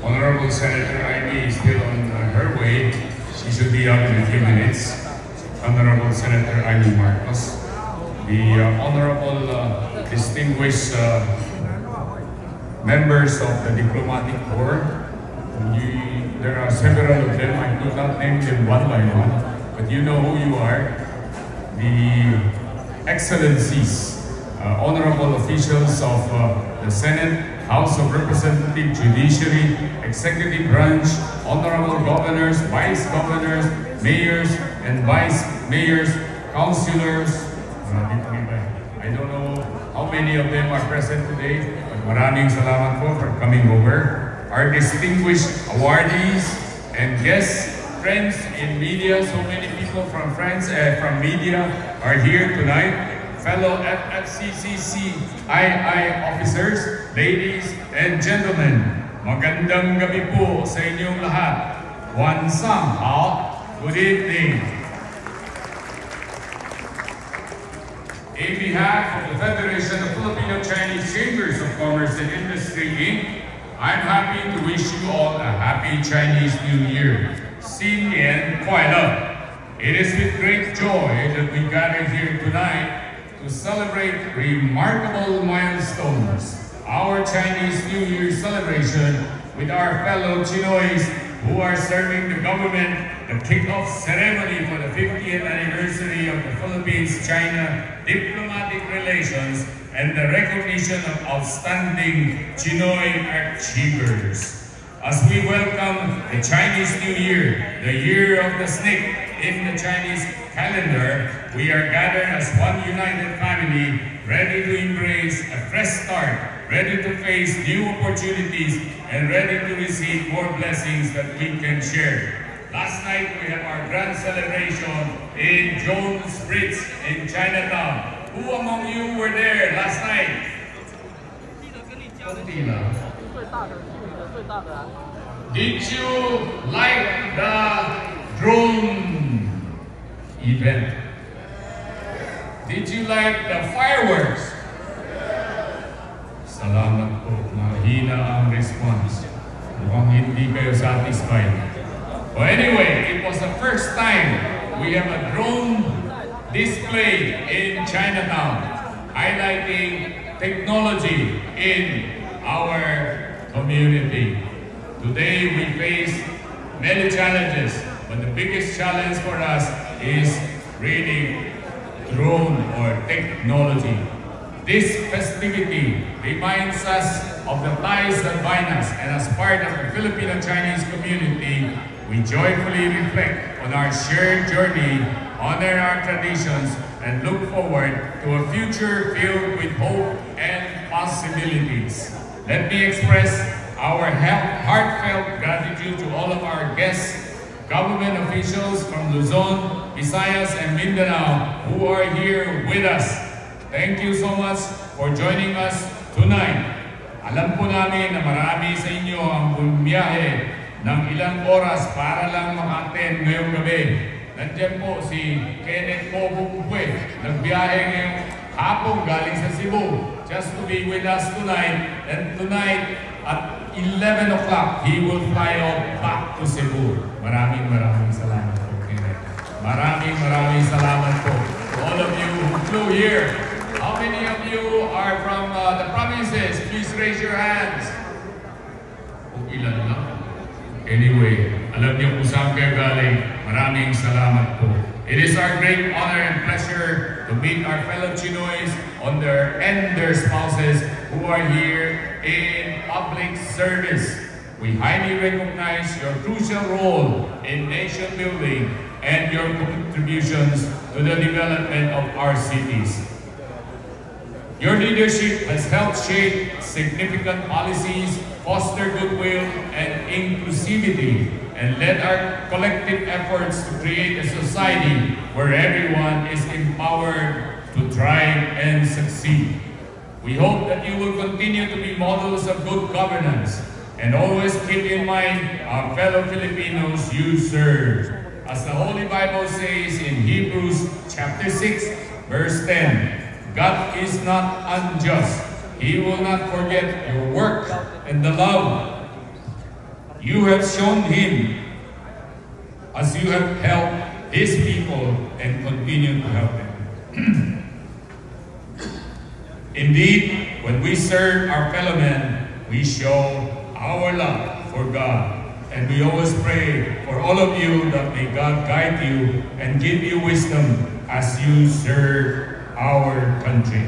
Honorable Senator Amy is still on her way. She should be up in a few minutes. Honorable Senator Amy Marcos, the Honorable distinguished members of the Diplomatic Corps. There are several of them. I could not name them one by one, but you know who you are. The Excellencies, honorable officials of the Senate, House of Representatives, Judiciary, Executive Branch, honorable governors, vice governors, mayors and vice mayors, councilors. I don't know how many of them are present today, but maraming salamat po for coming over. Our distinguished awardees and guests, friends in media, so many people from media are here tonight. Fellow FFCCC II officers, ladies and gentlemen, magandang gabi po sa inyong lahat. Wansang hao, good evening. In behalf of the Federation of Filipino-Chinese Chambers of Commerce and Industry, Inc., I'm happy to wish you all a happy Chinese New Year. Xin Nian Kuai Le. It is with great joy that we gather here tonight to celebrate remarkable milestones. Our Chinese New Year celebration with our fellow Chinoys who are serving the government, the kick-off ceremony for the 50th anniversary of the Philippines-China diplomatic relations, and the recognition of outstanding Chinoy achievers. As we welcome the Chinese New Year, the year of the snake in the Chinese calendar, we are gathered as one united family, ready to embrace a fresh start, ready to face new opportunities, and ready to receive more blessings that we can share. Last night, we had our grand celebration in Jones Bridge in Chinatown. Who among you were there last night? Did you like the drone event? Did you like the fireworks? Salamat po. Mahina ang response. Mukhang hindi kayo satisfied. Well, anyway, it was the first time we have a drone display in Chinatown, highlighting technology in our community. Today we face many challenges, but the biggest challenge for us is really drone or technology. This festivity reminds us of the ties that bind us, and as part of the Filipino-Chinese community, we joyfully reflect on our shared journey, honor our traditions, and look forward to a future filled with hope and possibilities. Let me express our heartfelt gratitude to all of our guests, government officials from Luzon, Visayas, and Mindanao who are here with us. Thank you so much for joining us tonight. Alam po namin na marami sa inyo ang bumiyahe ng ilang oras para lang maka-attend ngayong gabi. Nandiyan po si Kenneth Pobupwe, nagbiyahe ngayong hapon galing sa Cebu just to be with us tonight. And tonight at 11 o'clock, he will fly off back to Cebu. Maraming salamat po, Kenneth. Maraming salamat po to all of you who flew here. How many of you are from the provinces? Please raise your hands. Kung ilan lang. Anyway, alam niyo kung saan kayo galing. Maraming salamat po. It is our great honor and pleasure to meet our fellow Chinoys and their spouses who are here in public service. We highly recognize your crucial role in nation building and your contributions to the development of our cities. Your leadership has helped shape significant policies, foster goodwill and inclusivity, and led our collective efforts to create a society where everyone is empowered to thrive and succeed. We hope that you will continue to be models of good governance and always keep in mind our fellow Filipinos you serve. As the Holy Bible says in Hebrews chapter 6, verse 10, God is not unjust. He will not forget your work and the love You have shown him as you have helped his people and continue to help them. Indeed, when we serve our fellow men, we show our love for God. And we always pray for all of you that may God guide you and give you wisdom as you serve our country.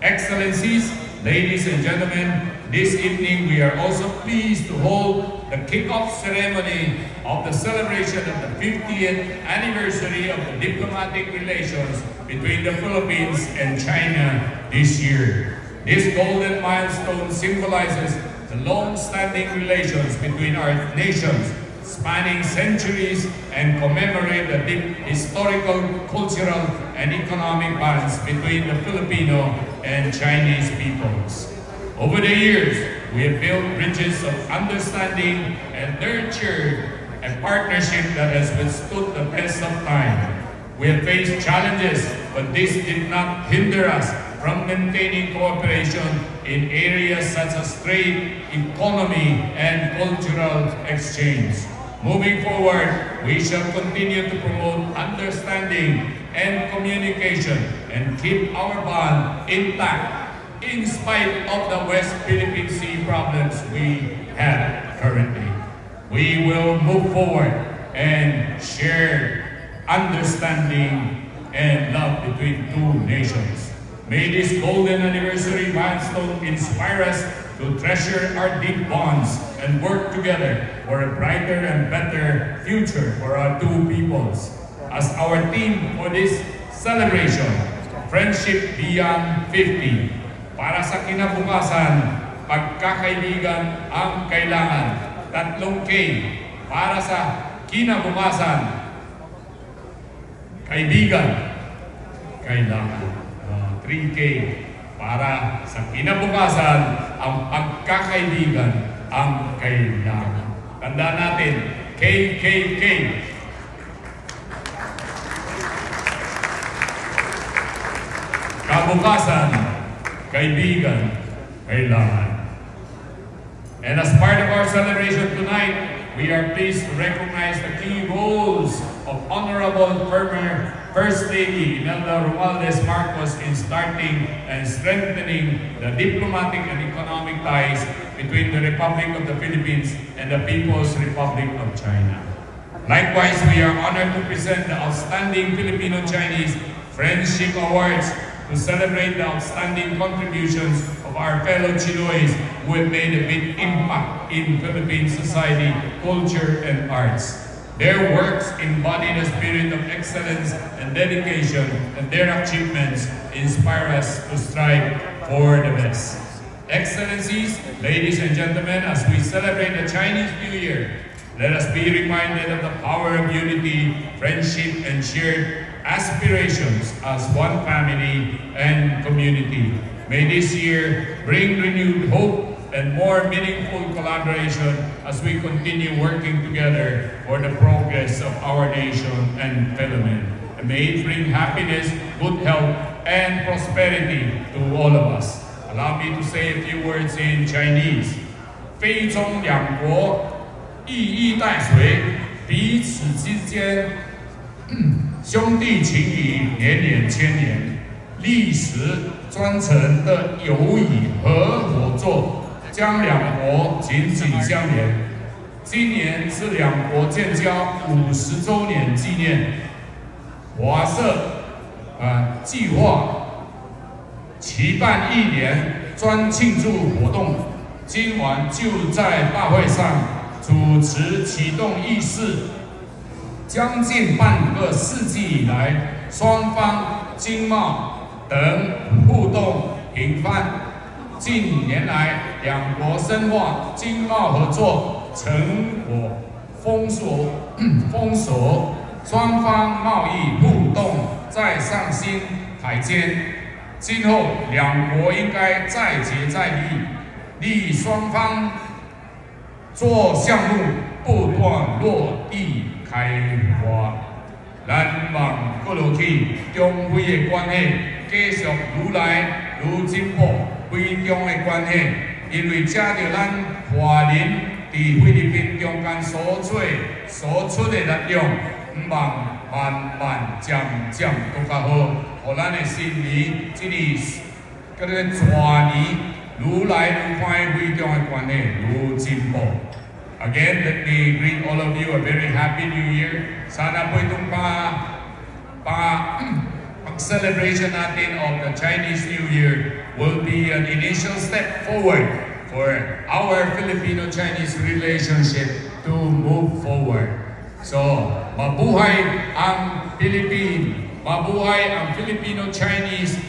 Excellencies, ladies and gentlemen, this evening we are also pleased to hold the kick-off ceremony of the celebration of the 50th anniversary of the diplomatic relations between the Philippines and China this year. This golden milestone symbolizes the long-standing relations between our nations, spanning centuries, and commemorate the deep historical, cultural, and economic bonds between the Filipino and Chinese peoples. Over the years, we have built bridges of understanding and nurtured a partnership that has withstood the test of time. We have faced challenges, but this did not hinder us from maintaining cooperation in areas such as trade, economy, and cultural exchange. Moving forward, we shall continue to promote understanding and communication and keep our bond intact in spite of the West Philippine Sea problems we have currently. We will move forward and share understanding and love between two nations. May this golden anniversary milestone inspire us to treasure our deep bonds and work together for a brighter and better future for our two peoples. As our theme for this celebration, Friendship Beyond 50, para sa kinabukasan, pagkakaibigan ang kailangan. Tatlong K, para sa kinabukasan, kaibigan, kailangan. 3K, para sa kinabukasan, ang pagkakaibigan ang kailangan. Tandaan natin, KKK. Kabukasan, kaibigan, kailangan. And as part of our celebration tonight, we are pleased to recognize the key roles of Honorable former First Lady Imelda Romualdez Marcos in starting and strengthening the diplomatic and economic ties between the Republic of the Philippines and the People's Republic of China. Likewise, we are honored to present the Outstanding Filipino-Chinese Friendship Awards to celebrate the outstanding contributions of our fellow Chinoys who have made a big impact in Philippine society, culture, and arts. Their works embody the spirit of excellence and dedication, and their achievements inspire us to strive for the best. Excellencies, ladies and gentlemen, as we celebrate the Chinese New Year, let us be reminded of the power of unity, friendship, and shared aspirations as one family and community. May this year bring renewed hope and more meaningful collaboration as we continue working together for the progress of our nation and fellow men. And may it bring happiness, good health, and prosperity to all of us. Allow me to say a few words in Chinese. 非中两国意义带随，彼此之间兄弟情谊年年千年，历史传承的友谊和合作。 将两国紧紧相连。今年是两国建交50周年纪念，华社计划期办1年专庆祝活动。今晚就在大会上主持启动仪式。将近半个世纪以来，双方经贸等互动频繁。 近年来，两国深化经贸合作成果丰硕，双方贸易互动再上新台阶。今后，两国应该再接再厉，令双方做项目不断落地开花。咱望过落去，中非的关系继续愈来愈进步。 非中的关系，因为这着咱华人在菲律賓中間所出的力量，望慢慢漸漸都較好，互咱的新年這個蛇年愈來愈快非中的關係愈進步。Again, let me greet all of you a very happy New Year. Sana po itong celebration natin of the Chinese New Year will be an initial step forward for our Filipino-Chinese relationship to move forward. So, mabuhay ang mabuhay ang Filipino-Chinese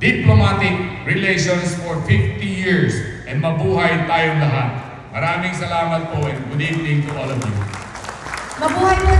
diplomatic relations for 50 years, and mabuhay tayong lahat. Maraming salamat po and good evening to all of you. Mabuhay po